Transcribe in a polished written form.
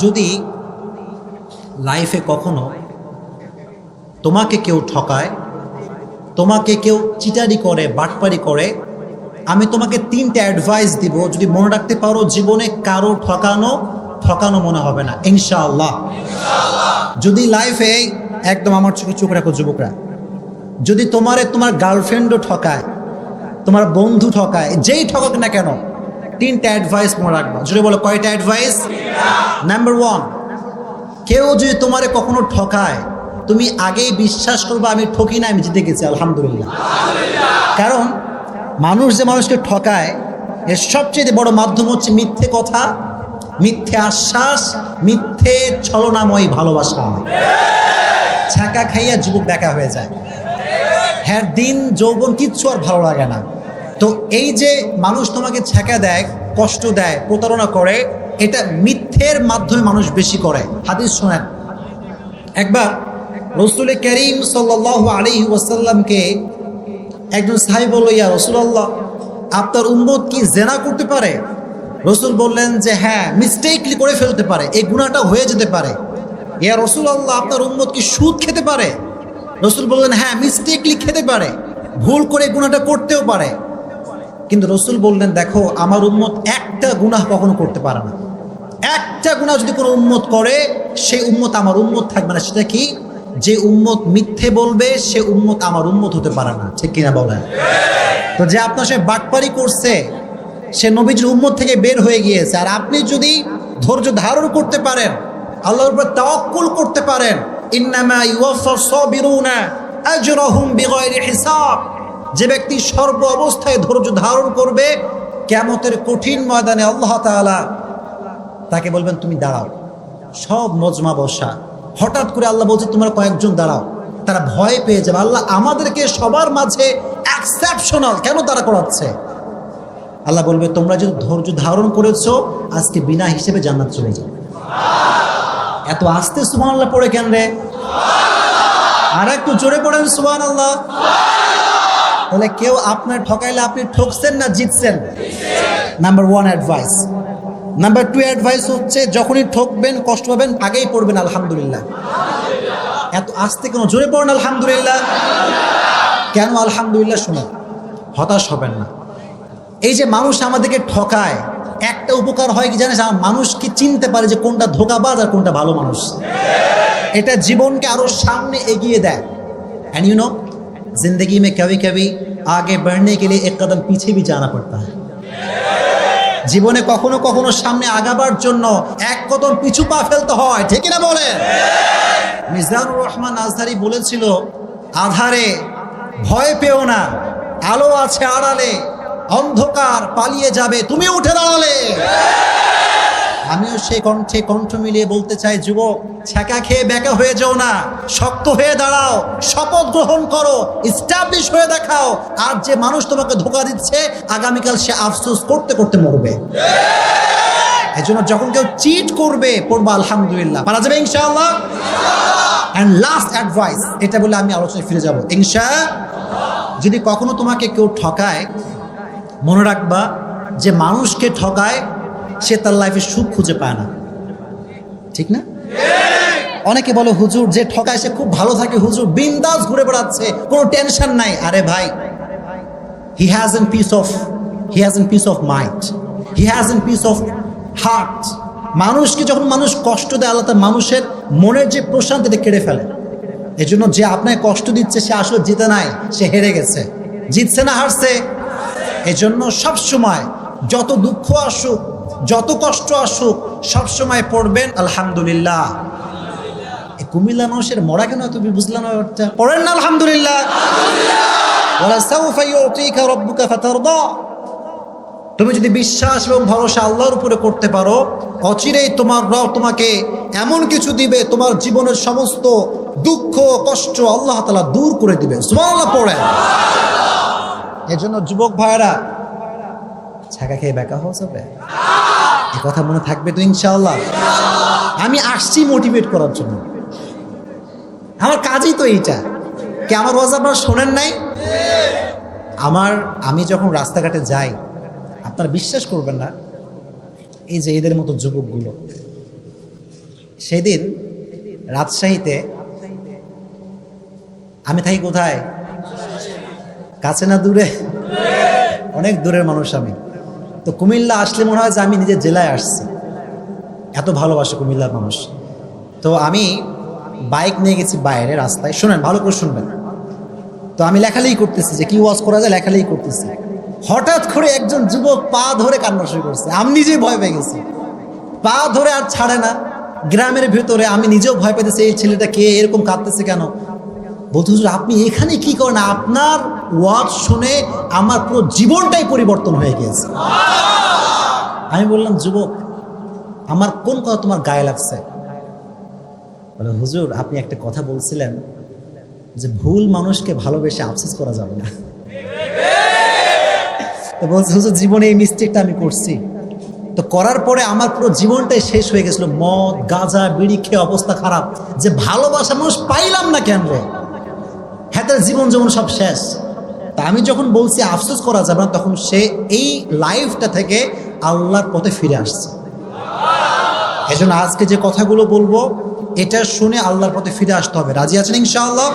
যদি লাইফে কখনো তোমাকে কেউ ঠকায়, তোমাকে কেউ চিটারি করে, বাটপারি করে, আমি তোমাকে 3টা অ্যাডভাইস দিব। যদি মনে রাখতে পারো, জীবনে কারো ঠকানো মনে হবে না ইনশাআল্লাহ। যদি লাইফে একদম আমার চোখে চোখ রাখো যুবকরা, যদি তোমার গার্লফ্রেন্ডও ঠকায়, তোমার বন্ধু ঠকায়, যেই ঠকাক না কেন, 3টা অ্যাডভাইস মনে রাখবা। যদি বলো কয়টা অ্যাডভাইস? নাম্বার 1, কেউ যদি তোমারে কখনো ঠকায়, তুমি আগেই বিশ্বাস করবা আমি ঠকি না, আমি জিতে গেছি আলহামদুলিল্লাহ। কারণ মানুষ যে মানুষকে ঠকায়, এর সবচেয়ে বড় মাধ্যম হচ্ছে মিথ্যে কথা, মিথ্যে আশ্বাস, মিথ্যে ছলনাময় ভালোবাসা। ছ্যাঁকা খাইয়া যুবক বেকা হয়ে যায়, হ্যাঁ দিন যৌবন কিচ্ছু আর ভালো লাগে না। তো এই যে মানুষ তোমাকে ছ্যাঁকা দেয়, কষ্ট দেয়, প্রতারণা করে, এটা মিথ্যের মাধ্যমে মানুষ বেশি করে। হাদিস শোনেন, একবার রাসূল করিম সাল্লাল্লাহু আলাইহি ওয়াসাল্লামকে একজন সাহাবী বলল, ইয়া রাসূলুল্লাহ, আপনার উম্মত কি জিনা করতে পারে? রাসূল বললেন যে হ্যাঁ, মিস্টেকলি করে ফেলতে পারে, এই গুনাহটা হয়ে যেতে পারে। ইয়া রাসূলুল্লাহ, আপনার উম্মত কি সুদ খেতে পারে? রাসূল বললেন হ্যাঁ, মিস্টেকলি খেতে পারে, ভুল করে গুনাহটা করতেও পারে। কিন্তু রাসূল বললেন দেখো, আমার উম্মত একটা গুনাহ কখনো করতে পারে না। একটা গুনাহ যদি কোনো উম্মত করে, সেই উম্মত আমার উম্মত থাকবে না। সেটা কি? যে উম্মত মিথ্যে বলবে, সে উম্মত আমার উম্মত হতে পারে না। ঠিক কিনা বলেন? তো যে আপনার সাথে বাটপারি করছে, সে নবীজির উম্মত থেকে বের হয়ে গিয়েছে। আর আপনি যদি ধৈর্য ধারণ করতে পারেন, আল্লাহর উপর তাওয়াক্কুল করতে পারেন, ইন্নামা ইউওয়াফাস সাবিরুনা আজরাহুম বিগাইরি হিসাব, যে ব্যক্তি সর্ব অবস্থায় ধৈর্য ধারণ করবে, কিয়ামতের কঠিন ময়দানে আল্লাহ তাআলা তাকে বলবেন তুমি দাঁড়াও। সব মজমা বসা, হঠাৎ করে আল্লাহ বলছে তোমরা কয়েকজন দাঁড়াও। তারা ভয় পেয়ে যাবে, আল্লাহ আমাদেরকে সবার মাঝে এক্সেপশনাল কেন তারা করাচ্ছে? আল্লাহ বলবে তোমরা যদি ধৈর্য ধারণ করেছো, আজকে বিনা হিসেবে জান্নাত চলে যাও। এত আস্তে সুবহানাল্লাহ পড়ে কেন রে? আর একটু জোরে পড়েন সুবহানাল্লাহ। তাহলে কেউ আপনার ঠকাইলে আপনি ঠকছেন না জিতছেন? Number 1 advice. নাম্বার 2 অ্যাডভাইস হচ্ছে, যখনই ঠকবেন, কষ্ট পাবেন, আগেই পড়বেন আলহামদুলিল্লাহ। এত আস্তে কেন? জোরে পড়েন আলহামদুলিল্লাহ। কেন আলহামদুলিল্লাহ? শুনুন, হতাশ হবেন না। এই যে মানুষ আমাদেরকে ঠকায়, একটা উপকার হয় কি জানিস? মানুষ কি চিনতে পারে যে কোনটা ধোঁকাবাজ আর কোনটা ভালো মানুষ। এটা জীবনকে আরো সামনে এগিয়ে দেয়। एंड यू नो, जिंदगी में कभी कभी आगे बढ़ने के लिए एक कदम पीछे भी जाना पड़ता है। জীবনে কখনো কখনো সামনে আগাবার জন্য এক কদম পিছু পা ফেলতে হয়। ঠিক না বলেন? মিজানুর রহমান আজহারি বলেছিল, আধারে ভয় পেও না, আলো আছে আড়ালে, অন্ধকার পালিয়ে যাবে তুমি উঠে দাঁড়ালে। আমিও সেই কণ্ঠে কণ্ঠ মিলিয়ে বলতে চাই, যুবক, ছ্যাঁকা খেয়ে বেঁকা হয়ে যাও না, শক্ত হয়ে দাঁড়াও, শপথ গ্রহণ করো, ইস্টাবলিশ হয়ে দেখাও। আর যে মানুষ তোমাকে ধোঁকা দিচ্ছে, আগামীকাল সে আফসোস করতে করতে মরবে। এই জন্য যখন কেউ চিট করবে, পড়বা আলহামদুলিল্লাহ, পারা যাবে ইনশাআল্লাহ। এন্ড লাস্ট অ্যাডভাইস, এটা বলে আমি আলোচনায় ফিরে যাব ইনশাআল্লাহ। যদি কখনো তোমাকে কেউ ঠকায়, মনে রাখবা যে মানুষকে ঠকায়, সে তার লাইফে সুখ খুঁজে পায় না। ঠিক না? অনেকে বলে হুজুর, যে ঠকায় সে খুব ভালো থাকে, হুজুর বিন্দাস ঘুরে বেড়াচ্ছে, কোনো টেনশন নাই। আরে ভাই, he has N piece of mind, he has N piece of heart. মানুষকে যখন মানুষ কষ্ট দেয়, আল্লাহ তার মানুষের মনের যে প্রশান্তিটা কেড়ে ফেলে। এই জন্য যে আপনাকে কষ্ট দিচ্ছে, সে আসলে জিতে নাই, সে হেরে গেছে। জিতছে না হারছে? এই জন্য সবসময় যত দুঃখ আসুক, যত কষ্ট আসুক, সবসময় পড়বেন আলহামদুলিল্লাহ। এই কুমিল্লা মানুষের মরা কেন তুমি বুঝলাম না? পড়েন না আলহামদুলিল্লাহ। ওয়ালা সাউফা ইউতিকা রাব্বুকা ফাতারদা। তুমি যদি বিশ্বাস এবং ভরসা আল্লাহর উপরে করতে পারো, অচিরেই তোমার রব তোমাকে এমন কিছু দিবে, তোমার জীবনের সমস্ত দুঃখ কষ্ট আল্লাহ তাআলা দূর করে দিবে। সুবহানাল্লাহ পড়েন। এজন্য যুবক ভাইরা, ছ্যাঁকা খেয়ে বেকা হওয়া যাবে? এই কথা মনে থাকবে তো ইনশাআল্লাহ। আমি আসছি মোটিভেট করার জন্য, আমার কাজই তো এইটা। কি আমার ওয়াজ আপনারা শোনেন নাই? আমি যখন রাস্তাঘাটে যাই, আপনারা বিশ্বাস করবেন না, এই যে এদের মতো যুবকগুলো সেদিন রাজশাহীতে, আমি থাকি কোথায়, কাছে না দূরে? অনেক দূরের মানুষ আমি। তো কুমিল্লা আসলে মনে হয় যে আমি নিজের জেলায় আসছি, এত ভালোবাসে কুমিল্লার মানুষ। তো আমি বাইক নিয়ে গেছি বাইরে রাস্তায়, শোনেন ভালো করে শুনবেন। তো আমি লেখালেখি করতেছি যে কি ওয়াজ করা যায়, লেখালেখি করতেছি। হঠাৎ করে একজন যুবক পা ধরে কান্না শুরু করছে। আমি নিজেই ভয় পেয়ে গেছি, পা ধরে আর ছাড়ে না। গ্রামের ভিতরে আমি নিজেও ভয় পেতেছি, এই ছেলেটা কে, এরকম কাঁদতেছে কেন? বলতে হুজুর আপনি এখানে কি করেন? আপনার ওয়াজ শুনে আমার পুরো জীবনটাই পরিবর্তন হয়ে গিয়েছে। আমি বললাম, যুবক আমার কোন কথা তোমার গায়ে লাগছে? বলে, হুজুর আপনি একটা কথা বলছিলেন যে ভুল মানুষকে ভালোবেসে আফসোস করা যাবে না। তো বলছে, হুজুর জীবনে এই মিস্টেকটা আমি করছি, তো করার পরে আমার পুরো জীবনটাই শেষ হয়ে গেছিল। মদ গাঁজা বিড়ি খেয়ে অবস্থা খারাপ, যে ভালোবাসা মানুষ পাইলাম না কেন রে, হ্যাঁ জীবন যেমন সব শেষ। তা আমি যখন বলছি আফসোস করা যাবে না, তখন সে এই লাইফটা থেকে আল্লাহর পথে ফিরে আসছে। এজন্য আজকে যে কথাগুলো বলবো এটা শুনে আল্লাহর পথে ফিরে আসতে হবে। রাজি আছেন ইনশাআল্লাহ?